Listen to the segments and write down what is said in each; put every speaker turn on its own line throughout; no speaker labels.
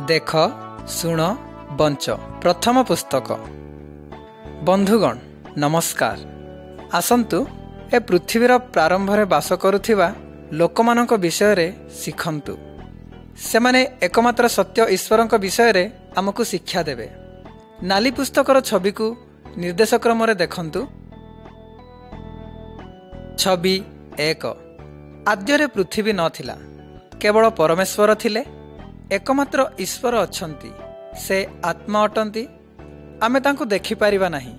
देख शुण बंच प्रथम पुस्तक। बंधुगण नमस्कार। आसंतु ए पृथ्वीर प्रारंभ में बास करुथिबा लोकमानक विषय रे शिखंतु। सेमाने एकमात्र सत्य ईश्वरक विषय रे आमको शिक्षा देवे। नाली पुस्तकर छवि को निर्देश क्रम रे देखंतु। छवि 1। आद्ୟରେ पृथ्वी नथिला, केवल परमेश्वर थिले। एकमात्र ईश्वर अछंती, से आत्मा अटंती। आमे तांको देखि पारिबा नाही।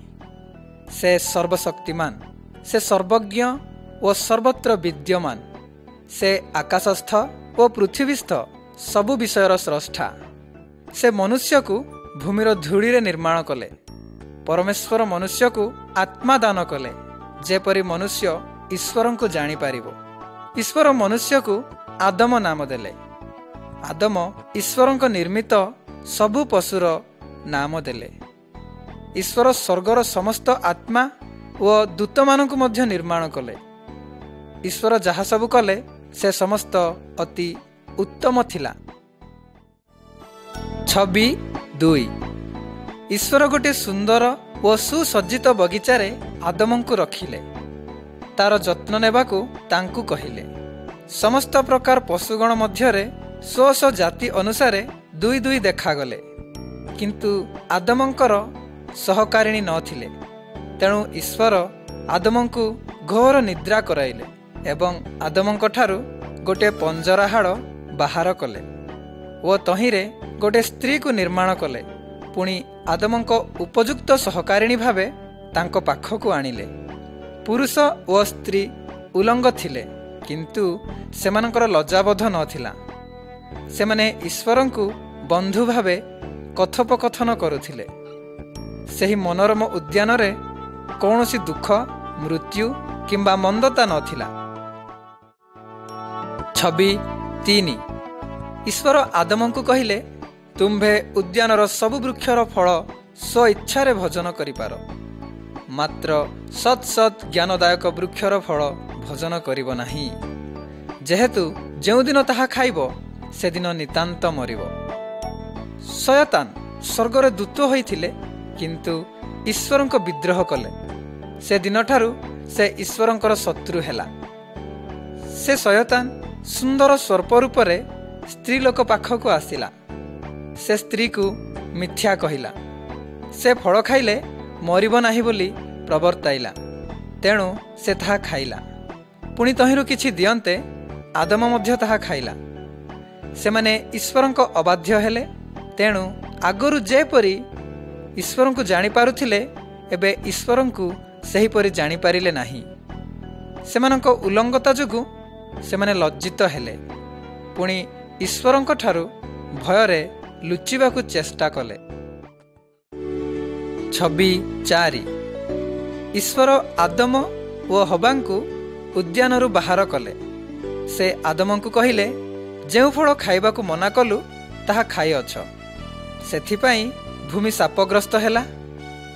से सर्वशक्तिमान, से सर्वज्ञ और सर्वत्र विद्यमान। से आकाशस्थ और पृथ्वीस्थ सबु विषयर स्रष्टा। से मनुष्य को भूमिर धूली रे निर्माण कले। परमेश्वर मनुष्य को आत्मा दान कले, जेपरि मनुष्य ईश्वर को जानी पारिबो। ईश्वर मनुष्य को आदम नाम देले। आदम ईश्वर निर्मित सबु पशुर नाम देले। ईश्वर स्वर्गर समस्त आत्मा और दूत मानक मध्य निर्माण कले। ईश्वर जहा सबु कले से समस्त अति उत्तम थिला। छवि 2। ईश्वर गोटे सुंदर और सुसज्जित बगीचारे आदम को रखिले। तार जत्न नेबाकू तांकू कहिले। समस्त प्रकार पशुगण मध्यरे स्व स्व जाति अनुसारे दुई दुई देखागले, किंतु आदमंकर सहकारिणी नथिले। तेणु ईश्वर आदमंकु घोर निद्रा कराइले एवं आदमंक ठारू गोटे पंजरा हाड़ बाहर कले ओ तहिरे गोटे स्त्री को निर्माण कले। पुणी आदमंक उपयुक्त सहकारिणी भावे तांको पाखकु आनिले। पुरुष और स्त्री उलंग थिले, किंतु सेमानकर लज्जाबोध नथिला। सेमाने ईश्वरंकु बंधु भावे कथोपकथन करुथिले। सेही मनोरम उद्यान रे कौनसी दुख, मृत्यु किंबा मंदता नथिला। छवि 3। ईश्वर आदमंकु कहिले, तुम्भे उद्यानर सबु वृक्षर फल स्व इच्छारे भोजन करिपार, मात्र सत् सत् ज्ञानदायक वृक्षर फल भोजन करिब नाही। जेहेतु जेउ दिन ताहा खाइब से दिन नितांत मरिब। शयतान स्वर्गरे दूत होइथिले, किंतु ईश्वरंक विद्रोह कले। से दिन ठारू से ईश्वरंकर शत्रु हेला। से शयतान सुंदर सर्प रूपरे स्त्री लोक पाखकु आसिला। से स्त्री को मिथ्या कहिला। से फल खाइले मरिब नाही बोली प्रवर्ताइला। तेणु से ताहा खाइला। पुणी तहिरु किछि दियंते आदम मध्य ताहा खाइला। सेमाने ईश्वरंक अबाध्य हेले। तेणु आगरु जेपरि ईश्वरंकु जानि पारुथिले, एबे ईश्वरंकु सेहिपरि जानि पारिले नाही। सेमानंक उल्लंघता जोगु सेमाने लज्जित हेले। पुणी ईश्वरंक ठारू भयरे लुचिबाकु चेष्टा कले। छवि 4। ईश्वर आदम और हवांकु उद्यानरु बाहर कले। से आदमंकु कहिले, जेउ फल खाइबाकू मना कलु ताहा खाई अछ, सेथिपाई भूमि शापग्रस्त हेला।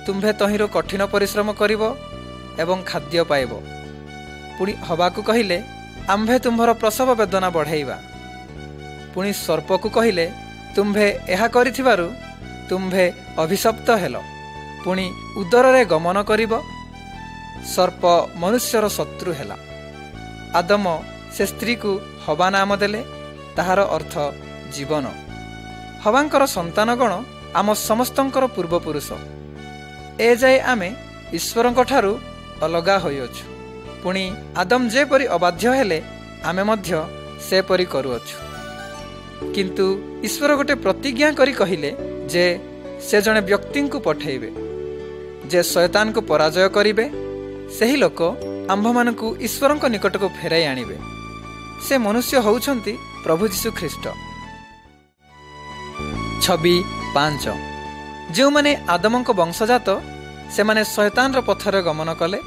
तुम्भे तहिरो कठिन परिश्रम करिब एवं खाद्य पाइब। पुणी हवाकू कहिले, आम्भे तुम्भर प्रसव वेदना बढ़ाइबा। पुणी सर्पकू कहिले, तुम्भे एहा करिथिबारु तुम्भे अभिशप्त हेल। पुणी उदररे गमन करिब। सर्प मनुष्यर शत्रु हेला। आदम से स्त्री को हवा नाम देले। ताहार अर्थ जीवन। हवांकर संतानगण आम समस्तंकर पूर्वपुरुष। ए जाए आमे ईश्वरंक ठारू अलगा होइअछु। पुणी आदम जेपरि अबाध्य हेले, आमे मध्य सेपरि करूअछु। किंतु ईश्वर गोटे प्रतिज्ञा करी कहिले जे से जणे व्यक्ति को पठेइबे, जे शयतान को पराजय करिबे। सेही लोक आम्भमानकु ईश्वरंक निकट को फेराई आनिबे। से मनुष्य होउछंती प्रभु जीशु ख्रीष्ट। छवि 5। जो माने आदमंक वंशजात, से माने शयतान पथरे गमन कले।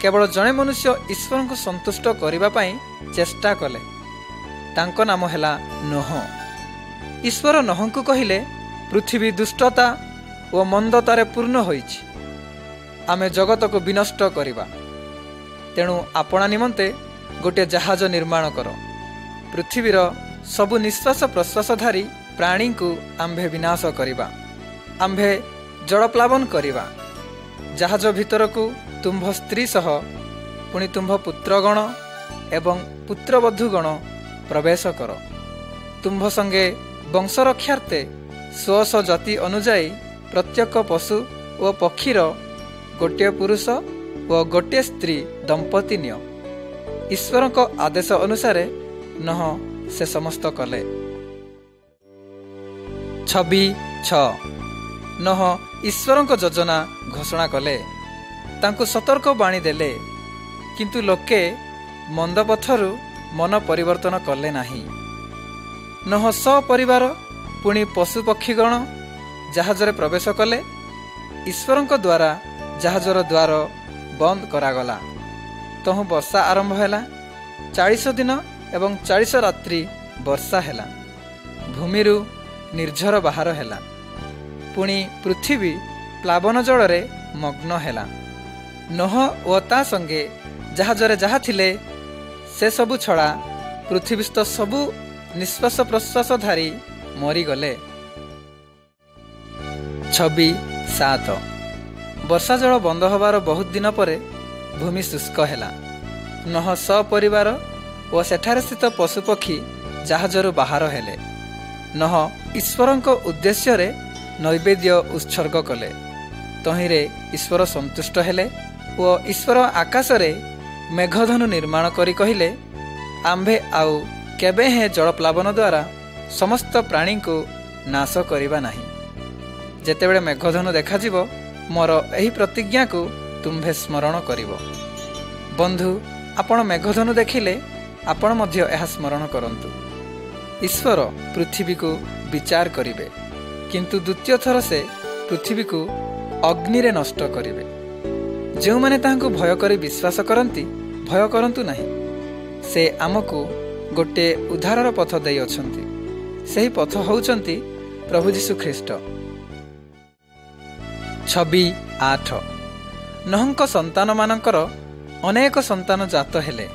केवल जणे मनुष्य ईश्वर को संतुष्ट करिबा पई चेष्टा कले। तांको नाम हेला नोह। ईश्वर नोह को कहिले, पृथ्वी दुष्टता और मंदतारे पूर्ण होइछि। आमे जगत को विनष्ट करिबा। तेणु आपणा निमंते गोटे जहाज निर्माण कर। पृथ्वीर सबु निश्वास प्रश्वासधारी प्राणी को आंभे विनाश करिबा, आंभे जलप्लावन करिबा। जहाज भितर को तुम्भ स्त्री सह पुणी तुम्भ पुत्रगण एवं पुत्रवधूगण प्रवेश कर। तुम्भ संगे वंश रक्षार्थे स्व स्व जाति अनुजाई प्रत्येक पशु और पक्षीर गोटे पुरुष और गोटे स्त्री दंपति निय। ईश्वर को आदेश अनुसार नह से समस्त कले। 26 नह ईश्वर को योजना घोषणा कले, तांकु सतर्क बाणी देले, किंतु लोके मंद पथरु मन परिवर्तन कले नाही। नह सपरिवार पुणी पशु पक्षीगण जहाजरे प्रवेश कले। ईश्वर द्वारा जहाजर द्वार बंद करागला। तहु वर्षा आरंभ हैला। 40 दिन एवं 40 रात्रि वर्षा हैला। भूमिरु निर्झर बाहर हैला। पुणी पृथ्वी प्लावन जलरे मग्न हैला। नह ओ ता संगे जहाजरे जहा थिले से सबु छड़ा पृथ्वीस्थ सबु निश्वास प्रश्वासधारी मरीगले। 26:7 वर्षा जल बंद हबार बहुत दिन पर भूमि शुष्क हैला। नह सपरिवार और सेठारे स्थित पशुपक्षी जहाजरू बाहर हेले। नह ईश्वरଙ୍କ उद्देश्य नैवेद्य उत्सर्ग कले। तहिरे ईश्वर संतुष्ट हेले और ईश्वर आकाशरे मेघधनु निर्माण करी कहिले, आंभे आउ केबे हे जलप्लावन द्वारा समस्त प्राणी को नाश करिबा नाही। जेतेबेले मेघधनु देखाजिब मोर एही प्रतिज्ञा को तुम्भे स्मरण करिब। बंधु, आपण मेघधनु देखिले आपण मध्य एहा स्मरण करंतु। ईश्वर पृथ्वी को विचार करिवे, किंतु द्वितीय थर से पृथ्वी को अग्नि रे नष्ट करिवे। जो माने ताहांको भय करी विश्वास करंती, भय करंतु नाही। से आमको गोटे उद्धारर पथ देई अछंती। सेही पथ होउचंती प्रभु जीशु ख्रीष्ट। 26:8 नहंक संतान मानकर अनेक संतान जात हेले।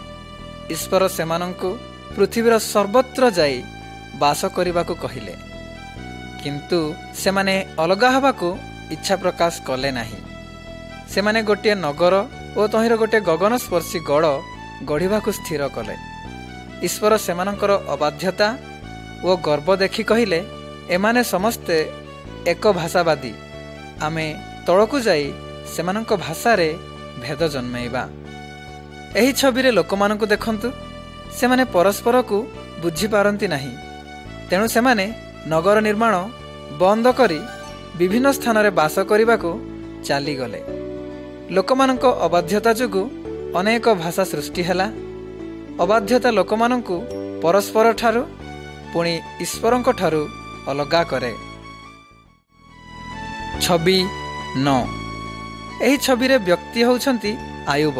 ईश्वर सेमानंकु पृथ्वीर सर्वत्र जाई बास करिबाकु कहिले, किंतु सेमाने अलगा हबाकु इच्छा प्रकाश कले नाही। सेमाने गोटे नगर और तहिर गोटे गगनस्पर्शी गड़ गढ़िबाकु स्थिर कले। ईश्वर सेमानंकर अबाध्यता और गर्व देखि कहिले, एमाने समस्ते एक भाषावादी, आमे तळकु जाई सेमानंक भाषारे भेद जन्मेइबा। एही छबिरे लोकमानंकु देखंतु, सेमाने परस्पर को बुझी पारंती नाही। तेणु सेमाने नगर निर्माण बंद करी विभिन्न स्थान रे बास करिबाकु चाली गले। लोकमानंक अबाध्यता जोगु अनेक भाषा सृष्टि हैला। अबाध्यता लोकमानंकु परस्पर ठारू पुणी ईश्वरंक ठारू अलगा करे। 26:9 एही छबिरे व्यक्ति होउछंती आयुब।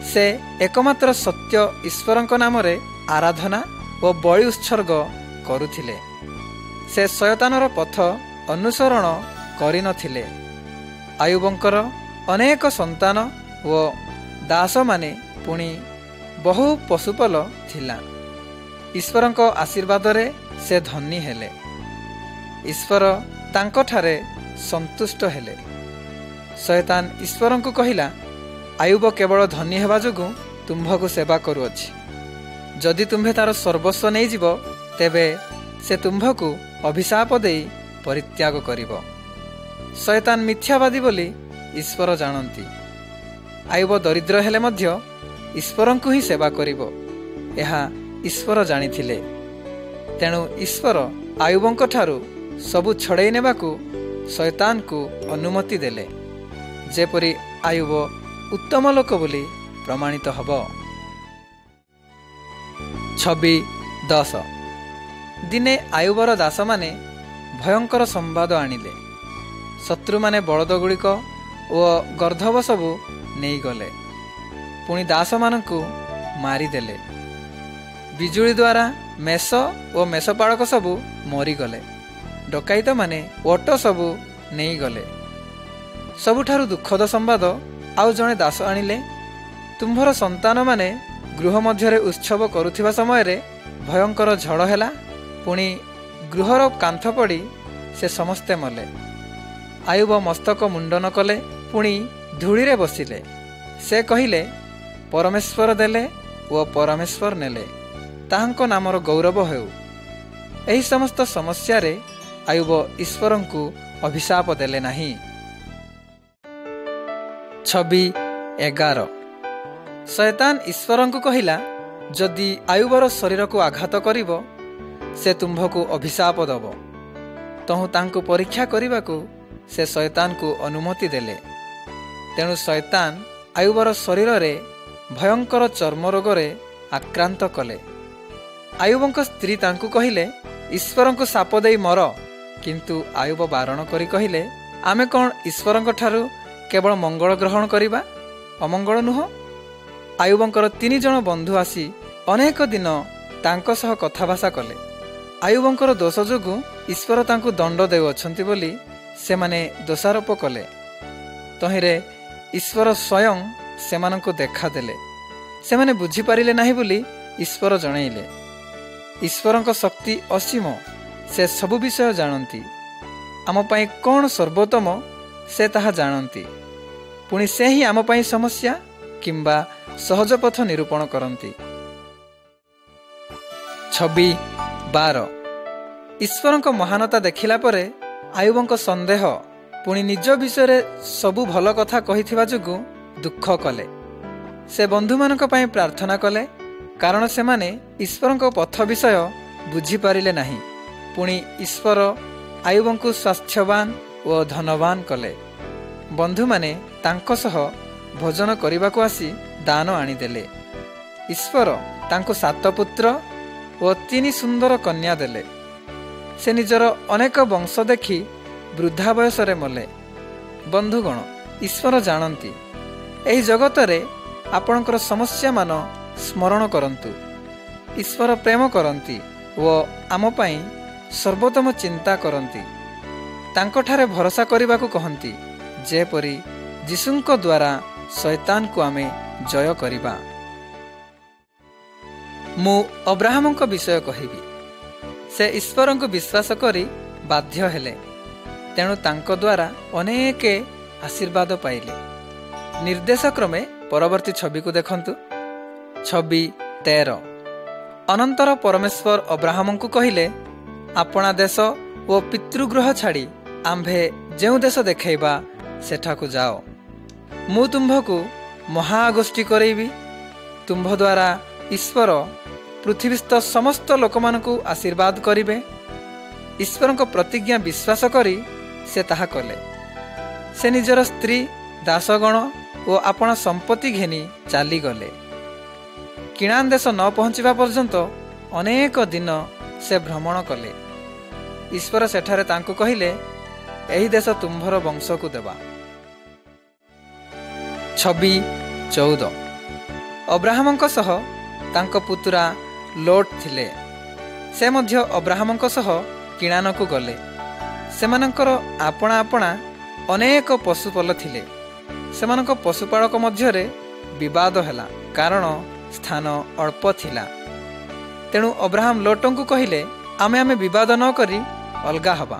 से एकमात्र सत्य ईश्वरंक नाम रे आराधना और बलि उत्सर्ग करुथिले। से शयतानर पथ अनुसरण करि नथिले। आयुबंकर अनेक संतान व दास माने पुणी बहु पशुपल थिला। ईश्वरंक आशीर्वाद रे से धनी हेले। ईश्वर तांको ठारे संतुष्ट हेले। शयतान ईश्वरंकु कहिला, आयुब केवल धनी हेबा जोगु तुम्भकु सेवा करुअछि। जदि तुम्भे तार सर्वस्व नहीं जीव, तेबे से तुम्भकु अभिशाप देई परित्याग करिब। शयतान मिथ्यावादी बोली ईश्वर जानती। आयुब दरिद्र हेले मध्य ईश्वरंकु ही सेवा करिब, एहा ईश्वर जानिथिले। तेणु ईश्वर आयुबंक ठारू सबु छड़ेई नेबाकु शयतान को अनुमति देले, जेपरी आयुब उत्तम लोक बोली प्रमाणित हब। 26:10 दिने आयुबर दास माने भयंकर संवाद आनिले। शत्रु माने बलद गुड़िक और गर्धब सबु नहीं गले, पुणी दास मानकु मारिदेले। बिजुली द्वारा मेष और मेषपाड़क सबु मरीगले। डकायत माने ओट सबु नहीं गले। सबुठारु दुखद संवाद आउ जणे दास आनिले। तुम्भर संतान माने गृह मध्यरे उत्सव करुथिबा समय रे भयंकर झड़ हैला, पुणी ଗୃହର କାନ୍ଥ ପଡ଼ି ସେ ସମସ୍ତେ ମଲେ। ଆୟୁବ ମସ୍ତକ ମୁଣ୍ଡନ କଲେ, ପୁଣି ଧୂଳିରେ ବସିଲେ। ସେ କହିଲେ, ପରମେଶ୍ୱର ଦେଲେ ଓ ପରମେଶ୍ୱର ନେଲେ, ତାହାଙ୍କ ନାମର ଗୌରବ ହେଉ। ଏହି ସମସ୍ତ ସମସ୍ୟାରେ ଆୟୁବ ଈଶ୍ୱରଙ୍କୁ ଅଭିଶାପ ଦେଲେ ନାହିଁ। 11 ଶୟତାନ ଈଶ୍ୱରଙ୍କୁ କହିଲା, ଯଦି ଆୟୁବର ଶରୀରକୁ ଆଘାତ କରିବ, ସେ ତୁମ୍ଭକୁ ଅଭିଶାପ ଦେବ। ତହୁଁ ତାଙ୍କୁ ପରୀକ୍ଷା କରିବାକୁ ସେ ଶୟତାନକୁ ଅନୁମତି ଦେଲେ। ତେଣୁ ଶୟତାନ ଆୟୁବର ଶରୀରରେ ଭୟଙ୍କର ଚର୍ମରୋଗରେ ଆକ୍ରାନ୍ତ କଲେ। ଆୟୁବଙ୍କ ସ୍ତ୍ରୀ ତାଙ୍କୁ କହିଲେ, ଈଶ୍ୱରଙ୍କୁ ସାପ ଦେଇ ମର। କିନ୍ତୁ ଆୟୁବ ବାରଣ କରି କହିଲେ, ଆମେ କ'ଣ ଈଶ୍ୱରଙ୍କ ଠାରୁ କେବଳ ମଙ୍ଗଳ ଗ୍ରହଣ କରିବା, ଅମଙ୍ଗଳ ନୁହଁ? ଆୟୁବଙ୍କର 3 ଜଣ ବନ୍ଧୁ ଆସି ଅନେକ ଦିନ ତାଙ୍କ ସହ କଥାଭାଷା କଲେ। ଆୟୁବଙ୍କର ଦୋଷ ଯୋଗୁଁ ଈଶ୍ୱର ତାଙ୍କୁ ଦଣ୍ଡ ଦେଉଅଛନ୍ତି ବୋଲି ସେମାନେ ଦୋଷାରୋପ କଲେ। ତହିଁରେ ଈଶ୍ୱର ସ୍ୱୟଂ ସେମାନଙ୍କୁ ଦେଖାଦେଲେ। ସେମାନେ ବୁଝିପାରିଲେ ନାହିଁ ବୋଲି ଈଶ୍ୱର ଜଣାଇଲେ। ଈଶ୍ୱରଙ୍କ ଶକ୍ତି ଅସୀମ, ସେ ସବୁ ବିଷୟ ଜାଣନ୍ତି। ଆମ ପାଇଁ କ'ଣ ସର୍ବୋତ୍ତମ ସେ ତାହା ଜାଣନ୍ତି। ପୁଣି ସେ ହିଁ ଆମ ପାଇଁ ସମସ୍ୟା କିମ୍ବା ସହଜ ପଥ ନିରୂପଣ କରନ୍ତି। 12 ଈଶ୍ୱରଙ୍କ ମହାନତା ଦେଖିଲା ପରେ ଆୟୁବଙ୍କ ସନ୍ଦେହ ପୁଣି ନିଜ ବିଷୟରେ ସବୁ ଭଲ କଥା କହିଥିବା ଯୋଗୁଁ ଦୁଃଖ କଲେ। ସେ ବନ୍ଧୁମାନଙ୍କ ପାଇଁ ପ୍ରାର୍ଥନା କଲେ, କାରଣ ସେମାନେ ଈଶ୍ୱରଙ୍କ ପଥ ବିଷୟ ବୁଝିପାରିଲେ ନାହିଁ। ପୁଣି ଈଶ୍ୱର ଆୟୁବଙ୍କୁ ସ୍ୱାସ୍ଥ୍ୟବାନ ଓ ଧନବାନ କଲେ। ବନ୍ଧୁମାନେ ତାଙ୍କ ସହ ଭୋଜନ କରିବାକୁ ଆସି ଦାନ ଆଣିଦେଲେ। ଈଶ୍ୱର ତାଙ୍କୁ 7 ପୁତ୍ର ଓ 3 ସୁନ୍ଦର କନ୍ୟା ଦେଲେ। ସେ ନିଜର ଅନେକ ବଂଶ ଦେଖି ବୃଦ୍ଧା ବୟସରେ ମଲେ। ବନ୍ଧୁଗଣ, ଈଶ୍ୱର ଜାଣନ୍ତି। ଏହି ଜଗତରେ ଆପଣଙ୍କର ସମସ୍ୟାମାନ ସ୍ମରଣ କରନ୍ତୁ। ଈଶ୍ୱର ପ୍ରେମ କରନ୍ତି ଓ ଆମ ପାଇଁ ସର୍ବୋତ୍ତମ ଚିନ୍ତା କରନ୍ତି। ତାଙ୍କଠାରେ ଭରସା କରିବାକୁ କହନ୍ତି, ଯେପରି ଯୀଶୁଙ୍କ ଦ୍ୱାରା ଶୈତାନକୁ ଆମେ ଜୟ କରିବା। ମୁଁ ଅବ୍ରାହମଙ୍କ ବିଷୟ କହିବି। ସେ ଈଶ୍ୱରଙ୍କୁ ବିଶ୍ୱାସ କରି ବାଧ୍ୟ ହେଲେ, ତେଣୁ ତାଙ୍କ ଦ୍ୱାରା ଅନେକ ଆଶୀର୍ବାଦ ପାଇଲେ। ନିର୍ଦ୍ଦେଶକ୍ରମେ ପରବର୍ତ୍ତୀ ଛବିକୁ ଦେଖନ୍ତୁ। 13 ଅନନ୍ତର ପରମେଶ୍ୱର ଅବ୍ରାହମଙ୍କୁ କହିଲେ, ଆପଣା ଦେଶ ଓ ପିତୃଗୃହ ଛାଡ଼ି ଆମ୍ଭେ ଯେଉଁ ଦେଶ ଦେଖାଇବା ସେଠାକୁ ଯାଅ। ମୁଁ ତୁମ୍ଭକୁ ମହାଗୋଷ୍ଠୀ କରାଇବି। ତୁମ୍ଭ ଦ୍ୱାରା ଈଶ୍ୱର ପୃଥିବୀସ୍ଥ ସମସ୍ତ ଲୋକମାନଙ୍କୁ ଆଶୀର୍ବାଦ କରିବେ। ଈଶ୍ୱରଙ୍କ ପ୍ରତିଜ୍ଞା ବିଶ୍ୱାସ କରି ସେ ତାହା କଲେ। ସେ ନିଜର ସ୍ତ୍ରୀ, ଦାସଗଣ ଓ ଆପଣା ସମ୍ପତ୍ତି ଘେନି ଚାଲିଗଲେ। କିଣାନ ଦେଶ ନ ପହଞ୍ଚିବା ପର୍ଯ୍ୟନ୍ତ ଅନେକ ଦିନ ସେ ଭ୍ରମଣ କଲେ। ଈଶ୍ୱର ସେଠାରେ ତାଙ୍କୁ କହିଲେ, ଏହି ଦେଶ ତୁମ୍ଭର ବଂଶକୁ ଦେବା। 14 ଅବ୍ରାହମଙ୍କ ସହ ତାଙ୍କ ପୁତୁରା ଲୋଟ ଥିଲେ। ସେ ମଧ୍ୟ ଅବ୍ରାହମଙ୍କ ସହ କିଣାନକୁ ଗଲେ। ସେମାନଙ୍କର ଆପଣା ଆପଣା ଅନେକ ପଶୁପଲ ଥିଲେ। ସେମାନଙ୍କ ପଶୁପାଳକ ମଧ୍ୟରେ ବିବାଦ ହେଲା, କାରଣ ସ୍ଥାନ ଅଳ୍ପ ଥିଲା। ତେଣୁ ଅବ୍ରାହମ ଲୋଟଙ୍କୁ କହିଲେ, ଆମେ ବିବାଦ ନ କରି ଅଲଗା ହେବା।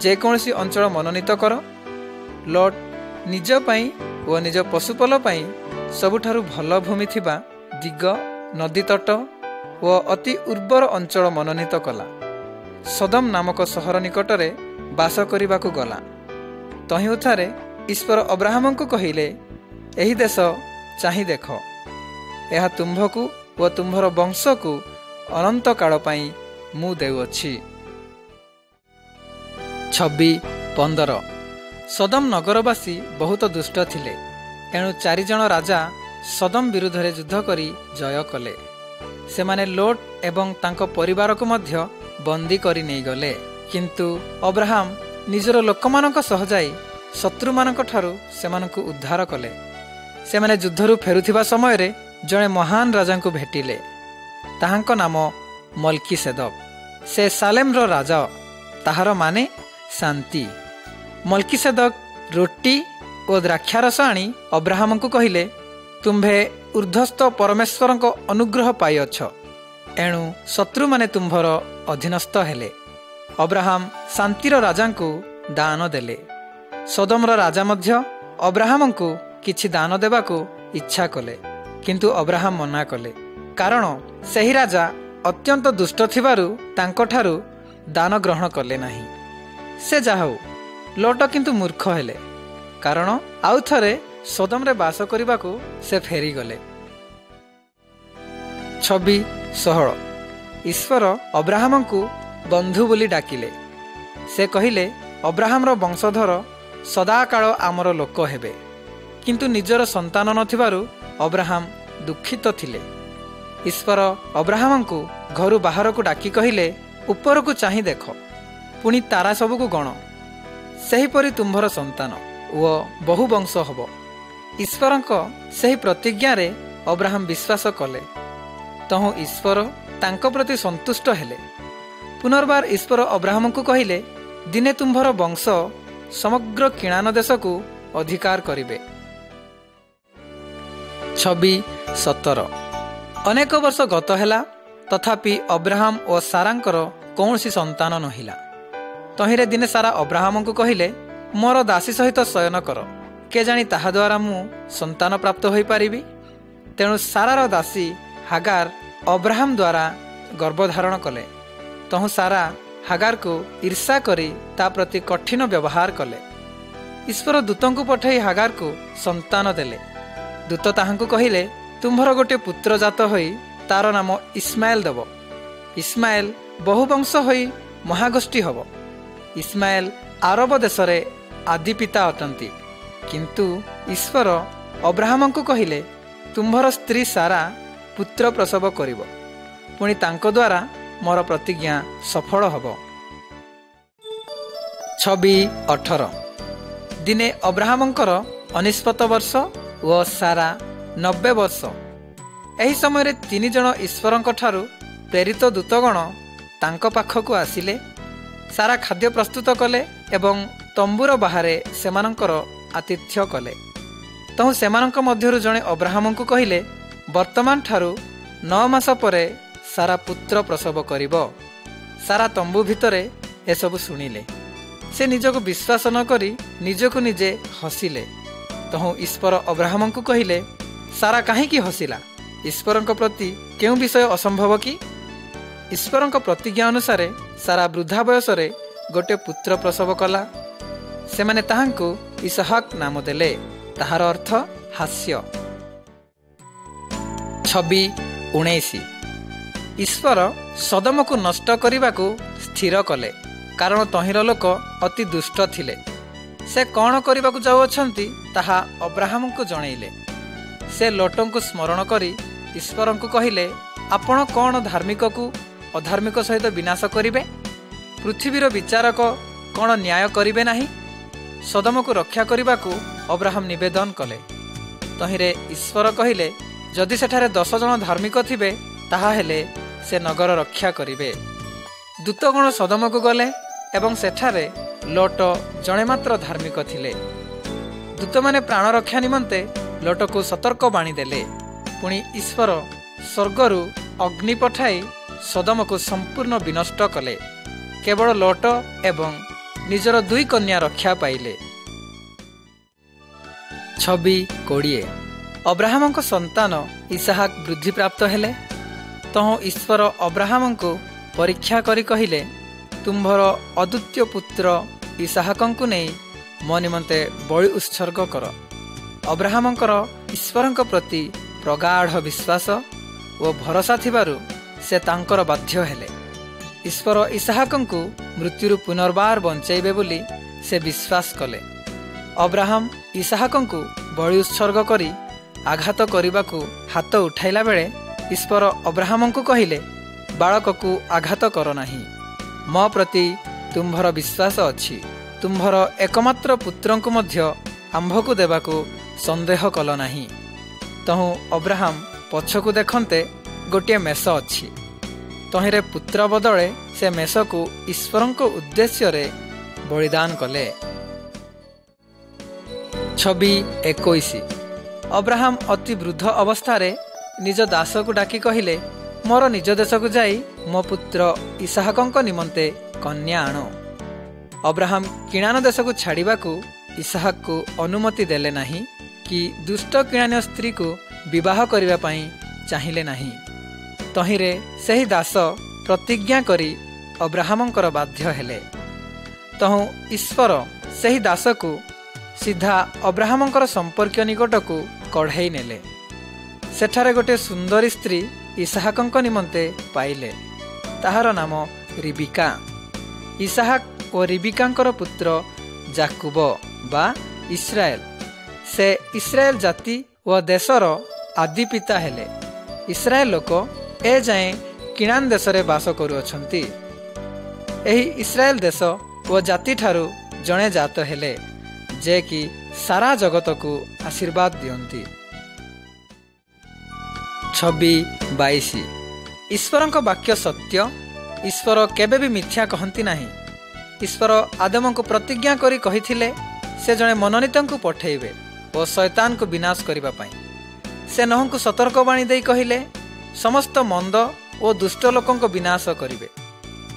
ଯେକୌଣସି ଅଞ୍ଚଳ ମନୋନୀତ କର। ଲୋଟ ନିଜ ପାଇଁ ଓ ନିଜ ପଶୁପଲ ପାଇଁ ସବୁଠାରୁ ଭଲ ଭୂମି ଥିବା ଦିଗ, ନଦୀ ତଟ ଓ ଅତି ଉର୍ବର ଅଞ୍ଚଳ ମନୋନୀତ କଲା। ସୋଦମ ନାମକ ସହର ନିକଟରେ ବାସ କରିବାକୁ ଗଲା। ତହିଁଉଠାରେ ଈଶ୍ୱର ଅବ୍ରାହମଙ୍କୁ କହିଲେ, ଏହି ଦେଶ ଚାହିଁ ଦେଖ। ଏହା ତୁମ୍ଭକୁ ଓ ତୁମ୍ଭର ବଂଶକୁ ଅନନ୍ତ କାଳ ପାଇଁ ମୁଁ ଦେଉଅଛି। 15 ସୋଦମ ନଗରବାସୀ ବହୁତ ଦୁଷ୍ଟ ଥିଲେ। ଏଣୁ 4 ଜଣ ରାଜା ସୋଦମ ବିରୁଦ୍ଧରେ ଯୁଦ୍ଧ କରି ଜୟ କଲେ। ସେମାନେ ଲୋଟ ଏବଂ ତାଙ୍କ ପରିବାରକୁ ମଧ୍ୟ ବନ୍ଦୀ କରି ନେଇଗଲେ। କିନ୍ତୁ ଅବ୍ରାହମ ନିଜର ଲୋକମାନଙ୍କ ସହ ଯାଇ ଶତ୍ରୁମାନଙ୍କ ଠାରୁ ସେମାନଙ୍କୁ ଉଦ୍ଧାର କଲେ। ସେମାନେ ଯୁଦ୍ଧରୁ ଫେରୁଥିବା ସମୟରେ ଜଣେ ମହାନ ରାଜାଙ୍କୁ ଭେଟିଲେ। ତାହାଙ୍କ ନାମ ମଲ୍କିସେଦକ। ସେ ସାଲେମର ରାଜା, ତାହାର ମାନେ ଶାନ୍ତି। ମଲ୍କିସେଦକ ରୁଟି ଓ ଦ୍ରାକ୍ଷାରସ ଆଣି ଅବ୍ରାହମଙ୍କୁ କହିଲେ, ତୁମ୍ଭେ ଉର୍ଦ୍ଧ୍ୱସ୍ଥ ପରମେଶ୍ୱରଙ୍କ ଅନୁଗ୍ରହ ପାଇଅଛ। ଏଣୁ ଶତ୍ରୁମାନେ ତୁମ୍ଭର ଅଧୀନସ୍ଥ ହେଲେ। ଅବ୍ରାହମ ଶାନ୍ତିର ରାଜାଙ୍କୁ ଦାନ ଦେଲେ। ସୋଦମର ରାଜା ମଧ୍ୟ ଅବ୍ରାହମଙ୍କୁ କିଛି ଦାନ ଦେବାକୁ ଇଚ୍ଛା କଲେ, କିନ୍ତୁ ଅବ୍ରାହମ ମନା କଲେ, କାରଣ ସେହି ରାଜା ଅତ୍ୟନ୍ତ ଦୁଷ୍ଟ ଥିବାରୁ ତାଙ୍କଠାରୁ ଦାନ ଗ୍ରହଣ କଲେ ନାହିଁ। ସେ ଯାହା ହେଉ, ଲୋଟ କିନ୍ତୁ ମୂର୍ଖ ହେଲେ, କାରଣ ଆଉ ଥରେ ସୋଦମରେ ବାସ କରିବାକୁ ସେ ଫେରିଗଲେ। 26:16 ଈଶ୍ୱର ଅବ୍ରାହମଙ୍କୁ ବନ୍ଧୁ ବୋଲି ଡାକିଲେ। ସେ କହିଲେ, ଅବ୍ରାହମର ବଂଶଧର ସଦାକାଳ ଆମର ଲୋକ ହେବେ। କିନ୍ତୁ ନିଜର ସନ୍ତାନ ନଥିବାରୁ ଅବ୍ରାହମ ଦୁଃଖିତ ଥିଲେ। ଈଶ୍ୱର ଅବ୍ରାହମଙ୍କୁ ଘରୁ ବାହାରକୁ ଡାକି କହିଲେ, ଉପରକୁ ଚାହିଁ ଦେଖ, ପୁଣି ତାରା ସବୁକୁ ଗଣ, ସେହିପରି ତୁମ୍ଭର ସନ୍ତାନ ଓ ବହୁ ବଂଶ ହେବ। ଈଶ୍ୱରଙ୍କ ସେହି ପ୍ରତିଜ୍ଞାରେ ଅବ୍ରାହମ ବିଶ୍ୱାସ କଲେ। ତହୁଁ ଈଶ୍ୱର ତାଙ୍କ ପ୍ରତି ସନ୍ତୁଷ୍ଟ ହେଲେ। ପୁନର୍ବାର ଈଶ୍ୱର ଅବ୍ରାହମଙ୍କୁ କହିଲେ, ଦିନେ ତୁମ୍ଭର ବଂଶ ସମଗ୍ର କିଣାନ ଦେଶକୁ ଅଧିକାର କରିବେ। 26:17 ଅନେକ ବର୍ଷ ଗତ ହେଲା, ତଥାପି ଅବ୍ରାହମ ଓ ସାରାଙ୍କର କୌଣସି ସନ୍ତାନ ନହିଲା। ତହିଁରେ ଦିନେ ସାରା ଅବ୍ରାହମଙ୍କୁ କହିଲେ, ମୋର ଦାସୀ ସହିତ ଶୟନ କର, କେଜାଣି ତାହାଦ୍ୱାରା ମୁଁ ସନ୍ତାନ ପ୍ରାପ୍ତ ହୋଇପାରିବି। ତେଣୁ ସାରାର ଦାସୀ ହାଗାର ଅବ୍ରାହମ ଦ୍ୱାରା ଗର୍ଭଧାରଣ କଲେ। ତହୁଁ ସାରା ହାଗାରକୁ ଈର୍ଷା କରି ତା ପ୍ରତି କଠିନ ବ୍ୟବହାର କଲେ। ଈଶ୍ୱର ଦୂତଙ୍କୁ ପଠାଇ ହାଗାରକୁ ସନ୍ତାନ ଦେଲେ। ଦୂତ ତାହାଙ୍କୁ କହିଲେ, ତୁମ୍ଭର ଗୋଟିଏ ପୁତ୍ର ଜାତ ହୋଇ ତାର ନାମ ଇସ୍ମାଏଲ ଦେବ। ଇସ୍ମାଏଲ ବହୁବଂଶ ହୋଇ ମହାଗୋଷ୍ଠୀ ହେବ। ଇସ୍ମାଏଲ ଆରବ ଦେଶରେ ଆଦି ପିତା ଅଟନ୍ତି। କିନ୍ତୁ ଈଶ୍ୱର ଅବ୍ରାହମଙ୍କୁ କହିଲେ, ତୁମ୍ଭର ସ୍ତ୍ରୀ ସାରା ପୁତ୍ର ପ୍ରସବ କରିବ, ପୁଣି ତାଙ୍କ ଦ୍ୱାରା ମୋର ପ୍ରତିଜ୍ଞା ସଫଳ ହେବ। 26:18 ଦିନେ ଅବ୍ରାହମଙ୍କର 99 ବର୍ଷ ଓ ସାରା 90 ବର୍ଷ। ଏହି ସମୟରେ 3 ଜଣ ଈଶ୍ୱରଙ୍କ ଠାରୁ ପ୍ରେରିତ ଦୂତଗଣ ତାଙ୍କ ପାଖକୁ ଆସିଲେ। ସାରା ଖାଦ୍ୟ ପ୍ରସ୍ତୁତ କଲେ ଏବଂ ତମ୍ବୁର ବାହାରେ ସେମାନଙ୍କର ଆତିଥ୍ୟ କଲେ। ତହୁଁ ସେମାନଙ୍କ ମଧ୍ୟରୁ ଜଣେ ଅବ୍ରାହମଙ୍କୁ କହିଲେ, ବର୍ତ୍ତମାନ ଠାରୁ 9 ମାସ ପରେ ସାରା ପୁତ୍ର ପ୍ରସବ କରିବ। ସାରା ତମ୍ବୁ ଭିତରେ ଏସବୁ ଶୁଣିଲେ। ସେ ନିଜକୁ ବିଶ୍ୱାସ ନ କରି ନିଜକୁ ନିଜେ ହସିଲେ। ତହୁଁ ଈଶ୍ୱର ଅବ୍ରାହମଙ୍କୁ କହିଲେ, ସାରା କାହିଁକି ହସିଲା? ଈଶ୍ୱରଙ୍କ ପ୍ରତି କେଉଁ ବିଷୟ ଅସମ୍ଭବ କି? ଈଶ୍ୱରଙ୍କ ପ୍ରତିଜ୍ଞା ଅନୁସାରେ ସାରା ବୃଦ୍ଧା ବୟସରେ ଗୋଟିଏ ପୁତ୍ର ପ୍ରସବ କଲା। ସେମାନେ ତାହାଙ୍କୁ ଇସହାକ ନାମ ଦେଲେ, ତାହାର ଅର୍ଥ ହାସ୍ୟ। 26:19 ଈଶ୍ୱର ସୋଦମକୁ ନଷ୍ଟ କରିବାକୁ ସ୍ଥିର କଲେ, କାରଣ ତହିଁର ଲୋକ ଅତି ଦୁଷ୍ଟ ଥିଲେ। ସେ କ'ଣ କରିବାକୁ ଯାଉଅଛନ୍ତି ତାହା ଅବ୍ରାହମଙ୍କୁ ଜଣେଇଲେ। ସେ ଲୋଟଙ୍କୁ ସ୍ମରଣ କରି ଈଶ୍ୱରଙ୍କୁ କହିଲେ, ଆପଣ କ'ଣ ଧାର୍ମିକକୁ ଅଧାର୍ମିକ ସହିତ ବିନାଶ କରିବେ? ପୃଥିବୀର ବିଚାରକ କ'ଣ ନ୍ୟାୟ କରିବେ ନାହିଁ? ସୋଦମକୁ ରକ୍ଷା କରିବାକୁ ଅବ୍ରାହମ ନିବେଦନ କଲେ। ତହିଁରେ ଈଶ୍ୱର କହିଲେ, ଯଦି ସେଠାରେ 10 ଜଣ ଧାର୍ମିକ ଥିବେ, ତାହାହେଲେ ସେ ନଗର ରକ୍ଷା କରିବେ। ଦୂତଗଣ ସୋଦମକୁ ଗଲେ ଏବଂ ସେଠାରେ ଲୋଟ ଜଣେ ମାତ୍ର ଧାର୍ମିକ ଥିଲେ। ଦୂତମାନେ ପ୍ରାଣ ରକ୍ଷା ନିମନ୍ତେ ଲୋଟକୁ ସତର୍କ ବାଣୀ ଦେଲେ। ପୁଣି ଈଶ୍ୱର ସ୍ୱର୍ଗରୁ ଅଗ୍ନି ପଠାଇ ସୋଦମକୁ ସମ୍ପୂର୍ଣ୍ଣ ବିନଷ୍ଟ କଲେ। କେବଳ ଲୋଟ ଏବଂ ନିଜର 2 କନ୍ୟା ରକ୍ଷା ପାଇଲେ। 26:20 ଅବ୍ରାହମଙ୍କ ସନ୍ତାନ ଇସହାକ ବୃଦ୍ଧିପ୍ରାପ୍ତ ହେଲେ। ତହୁଁ ଈଶ୍ୱର ଅବ୍ରାହମଙ୍କୁ ପରୀକ୍ଷା କରି କହିଲେ, ତୁମ୍ଭର ଅଦ୍ୱିତୀୟ ପୁତ୍ର ଇସହାକଙ୍କୁ ନେଇ ମୋ ନିମନ୍ତେ ବଳି ଉତ୍ସର୍ଗ କର। ଅବ୍ରାହମଙ୍କର ଈଶ୍ୱରଙ୍କ ପ୍ରତି ପ୍ରଗାଢ଼ ବିଶ୍ୱାସ ଓ ଭରସା ଥିବାରୁ ସେ ତାଙ୍କର ବାଧ୍ୟ ହେଲେ। ଈଶ୍ୱର ଇସହାକଙ୍କୁ ମୃତ୍ୟୁରୁ ପୁନର୍ବାର ବଞ୍ଚାଇବେ ବୋଲି ସେ ବିଶ୍ୱାସ କଲେ। ଅବ୍ରାହମ ଇସହାକଙ୍କୁ ବଳି ଉତ୍ସର୍ଗ କରି ଆଘାତ କରିବାକୁ ହାତ ଉଠାଇଲା ବେଳେ ଈଶ୍ୱର ଅବ୍ରାହମଙ୍କୁ କହିଲେ, ବାଳକକୁ ଆଘାତ କର ନାହିଁ। ମୋ ପ୍ରତି ତୁମ୍ଭର ବିଶ୍ୱାସ ଅଛି। ତୁମ୍ଭର ଏକମାତ୍ର ପୁତ୍ରଙ୍କୁ ମଧ୍ୟ ଆମ୍ଭକୁ ଦେବାକୁ ସନ୍ଦେହ କଲ ନାହିଁ। ତହୁଁ ଅବ୍ରାହମ ପଛକୁ ଦେଖନ୍ତେ ଗୋଟିଏ ମେଷ ଅଛି। ତହିଁରେ ପୁତ୍ର ବଦଳେ ସେ ମେଷକୁ ଈଶ୍ୱରଙ୍କ ଉଦ୍ଦେଶ୍ୟରେ ବଳିଦାନ କଲେ। 26:21 ଅବ୍ରାହମ ଅତି ବୃଦ୍ଧ ଅବସ୍ଥାରେ ନିଜ ଦାସକୁ ଡାକି କହିଲେ, ମୋର ନିଜ ଦେଶକୁ ଯାଇ ମୋ ପୁତ୍ର ଇସହାକଙ୍କ ନିମନ୍ତେ କନ୍ୟା ଆଣ। ଅବ୍ରାହମ କିଣାନ ଦେଶକୁ ଛାଡ଼ିବାକୁ ଇସାହାକକୁ ଅନୁମତି ଦେଲେ ନାହିଁ କି ଦୁଷ୍ଟ କିଣାନୀୟ ସ୍ତ୍ରୀକୁ ବିବାହ କରିବା ପାଇଁ ଚାହିଁଲେ ନାହିଁ। ତହିଁରେ ସେହି ଦାସ ପ୍ରତିଜ୍ଞା କରି ଅବ୍ରାହମଙ୍କର ବାଧ୍ୟ ହେଲେ। ତହୁଁ ଈଶ୍ୱର ସେହି ଦାସକୁ ସିଧା ଅବ୍ରାହମଙ୍କର ସମ୍ପର୍କୀୟ ନିକଟକୁ କଢ଼େଇ ନେଲେ। ସେଠାରେ ଗୋଟିଏ ସୁନ୍ଦରୀ ସ୍ତ୍ରୀ ଇସାହାକଙ୍କ ନିମନ୍ତେ ପାଇଲେ। ତାହାର ନାମ ରିବିକା। ଇସାହାକ ଓ ରିବିକାଙ୍କର ପୁତ୍ର ଯାକୁବ ବା ଇସ୍ରାଏଲ। ସେ ଇସ୍ରାଏଲ ଜାତି ଓ ଦେଶର ଆଦି ପିତା ହେଲେ। ଇସ୍ରାଏଲ ଲୋକ ଏଯାଏଁ କିଣାନ ଦେଶରେ ବାସ କରୁଅଛନ୍ତି। ଏହି ଇସ୍ରାଏଲ ଦେଶ ଓ ଜାତିଠାରୁ ଜଣେ ଜାତ ହେଲେ, ଯେ କି ସାରା ଜଗତକୁ ଆଶୀର୍ବାଦ ଦିଅନ୍ତି। 26-22 ଈଶ୍ୱରଙ୍କ ବାକ୍ୟ ସତ୍ୟ। ଈଶ୍ୱର କେବେ ବି ମିଥ୍ୟା କହନ୍ତି ନାହିଁ। ଈଶ୍ୱର ଆଦମଙ୍କୁ ପ୍ରତିଜ୍ଞା କରି କହିଥିଲେ ସେ ଜଣେ ମନୋନୀତଙ୍କୁ ପଠାଇବେ ଓ ଶୈତାନକୁ ବିନାଶ କରିବା ପାଇଁ। ସେ ନୋହଙ୍କୁ ସତର୍କବାଣୀ ଦେଇ କହିଲେ ସମସ୍ତ ମନ୍ଦ ଓ ଦୁଷ୍ଟ ଲୋକଙ୍କ ବିନାଶ କରିବେ।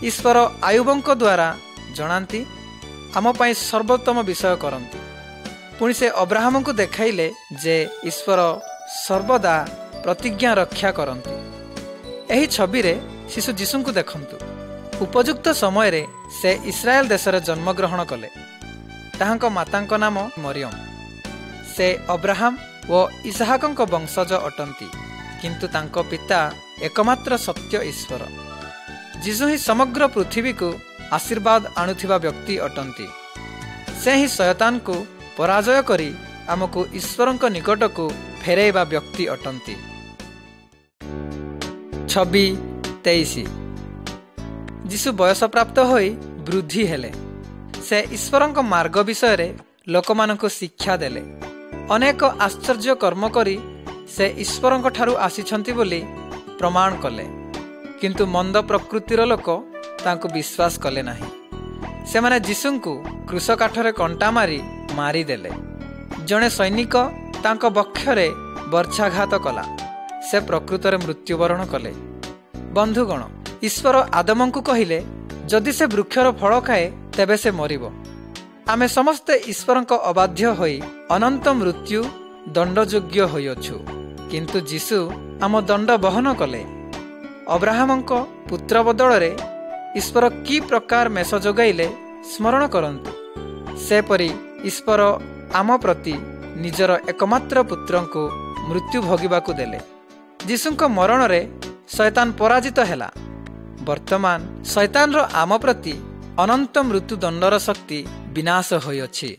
ଈଶ୍ୱର ଆୟୁବଙ୍କ ଦ୍ୱାରା ଜଣାନ୍ତି ଆମ ପାଇଁ ସର୍ବୋତ୍ତମ ବିଷୟ କରନ୍ତି। ପୁଣି ସେ ଅବ୍ରାହମଙ୍କୁ ଦେଖାଇଲେ ଯେ ଈଶ୍ୱର ସର୍ବଦା ପ୍ରତିଜ୍ଞା ରକ୍ଷା କରନ୍ତି। ଏହି ଛବିରେ ଶିଶୁ ଯୀଶୁଙ୍କୁ ଦେଖନ୍ତୁ। ଉପଯୁକ୍ତ ସମୟରେ ସେ ଇସ୍ରାଏଲ ଦେଶରେ ଜନ୍ମଗ୍ରହଣ କଲେ। ତାହାଙ୍କ ମାତାଙ୍କ ନାମ ମରିୟମ। ସେ ଅବ୍ରାହମ ଓ ଇସାହାକଙ୍କ ବଂଶଜ ଅଟନ୍ତି, କିନ୍ତୁ ତାଙ୍କ ପିତା ଏକମାତ୍ର ସତ୍ୟ ଈଶ୍ୱର। ଯୀଶୁ ହିଁ ସମଗ୍ର ପୃଥିବୀକୁ ଆଶୀର୍ବାଦ ଆଣୁଥିବା ବ୍ୟକ୍ତି ଅଟନ୍ତି। ସେ ହିଁ ଶୟତାନକୁ ପରାଜୟ କରି ଆମକୁ ଈଶ୍ୱରଙ୍କ ନିକଟକୁ ଫେରାଇବା ବ୍ୟକ୍ତି ଅଟନ୍ତି। 26-23 ଯୀଶୁ ବୟସପ୍ରାପ୍ତ ହୋଇ ବୃଦ୍ଧି ହେଲେ। ସେ ଈଶ୍ୱରଙ୍କ ମାର୍ଗ ବିଷୟରେ ଲୋକମାନଙ୍କୁ ଶିକ୍ଷା ଦେଲେ। ଅନେକ ଆଶ୍ଚର୍ଯ୍ୟ କର୍ମ କରି ସେ ଈଶ୍ୱରଙ୍କ ଠାରୁ ଆସିଛନ୍ତି ବୋଲି ପ୍ରମାଣ କଲେ। କିନ୍ତୁ ମନ୍ଦ ପ୍ରକୃତିର ଲୋକ ତାଙ୍କୁ ବିଶ୍ୱାସ କଲେ ନାହିଁ। ସେମାନେ ଯୀଶୁଙ୍କୁ କ୍ରୁଶ କାଠରେ କଣ୍ଟା ମାରି ମାରିଦେଲେ। ଜଣେ ସୈନିକ ତାଙ୍କ ବକ୍ଷରେ ବର୍ଚ୍ଛାଘାତ କଲା। ସେ ପ୍ରକୃତରେ ମୃତ୍ୟୁବରଣ କଲେ। ବନ୍ଧୁଗଣ, ଈଶ୍ୱର ଆଦମଙ୍କୁ କହିଲେ ଯଦି ସେ ବୃକ୍ଷର ଫଳ ଖାଏ ତେବେ ସେ ମରିବ। ଆମେ ସମସ୍ତେ ଈଶ୍ୱରଙ୍କ ଅବାଧ୍ୟ ହୋଇ ଅନନ୍ତ ମୃତ୍ୟୁ ଦଣ୍ଡଯୋଗ୍ୟ ହୋଇଅଛୁ। କିନ୍ତୁ ଯୀଶୁ ଆମ ଦଣ୍ଡ ବହନ କଲେ। ଅବ୍ରାହମଙ୍କ ପୁତ୍ର ବଦଳରେ ଈଶ୍ୱର କି ପ୍ରକାର ମେଷ ଯୋଗାଇଲେ ସ୍ମରଣ କରନ୍ତୁ। ସେପରି ଈଶ୍ୱର ଆମ ପ୍ରତି ନିଜର ଏକମାତ୍ର ପୁତ୍ରଙ୍କୁ ମୃତ୍ୟୁ ଭୋଗିବାକୁ ଦେଲେ। ଯୀଶୁଙ୍କ ମରଣରେ ଶୈତାନ ପରାଜିତ ହେଲା। ବର୍ତ୍ତମାନ ଶୈତାନର ଆମ ପ୍ରତି ଅନନ୍ତ ମୃତ୍ୟୁ ଦଣ୍ଡର ଶକ୍ତି ବିନାଶ ହୋଇଅଛି।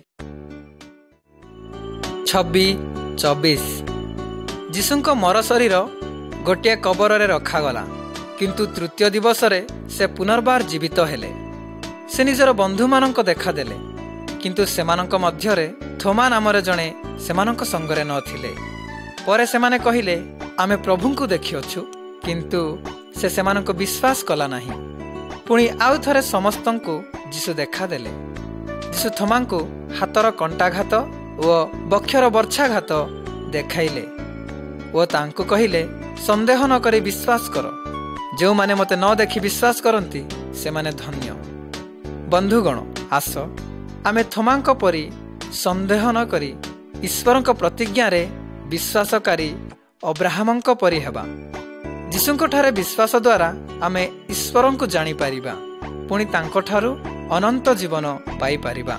26-24 ଯୀଶୁଙ୍କ ମର ଶରୀର ଗୋଟିଏ କବରରେ ରଖାଗଲା, କିନ୍ତୁ ତୃତୀୟ ଦିବସରେ ସେ ପୁନର୍ବାର ଜୀବିତ ହେଲେ। ସେ ନିଜର ବନ୍ଧୁମାନଙ୍କ ଦେଖାଦେଲେ, କିନ୍ତୁ ସେମାନଙ୍କ ମଧ୍ୟରେ ଥୋମା ନାମରେ ଜଣେ ସେମାନଙ୍କ ସଙ୍ଗରେ ନଥିଲେ। ପରେ ସେମାନେ କହିଲେ ଆମେ ପ୍ରଭୁଙ୍କୁ ଦେଖିଅଛୁ, କିନ୍ତୁ ସେ ସେମାନଙ୍କୁ ବିଶ୍ୱାସ କଲା ନାହିଁ। ପୁଣି ଆଉ ଥରେ ସମସ୍ତଙ୍କୁ ଯୀଶୁ ଦେଖାଦେଲେ। ଯୀଶୁ ଥୋମାଙ୍କୁ ହାତର କଣ୍ଟାଘାତ ଓ ବକ୍ଷର ବର୍ଚ୍ଛାଘାତ ଦେଖାଇଲେ ଓ ତାଙ୍କୁ କହିଲେ ସନ୍ଦେହ ନ କରି ବିଶ୍ୱାସ କର। ଯେଉଁମାନେ ମୋତେ ନ ଦେଖି ବିଶ୍ୱାସ କରନ୍ତି ସେମାନେ ଧନ୍ୟ। ବନ୍ଧୁଗଣ, ଆସ ଆମେ ଥୋମାଙ୍କ ପରି ସନ୍ଦେହ ନ କରି ଈଶ୍ୱରଙ୍କ ପ୍ରତିଜ୍ଞାରେ ବିଶ୍ୱାସକାରୀ ଅବ୍ରାହମଙ୍କ ପରି ହେବା। ଯୀଶୁଙ୍କଠାରେ ବିଶ୍ୱାସ ଦ୍ୱାରା ଆମେ ଈଶ୍ୱରଙ୍କୁ ଜାଣିପାରିବା, ପୁଣି ତାଙ୍କଠାରୁ ଅନନ୍ତ ଜୀବନ ପାଇପାରିବା।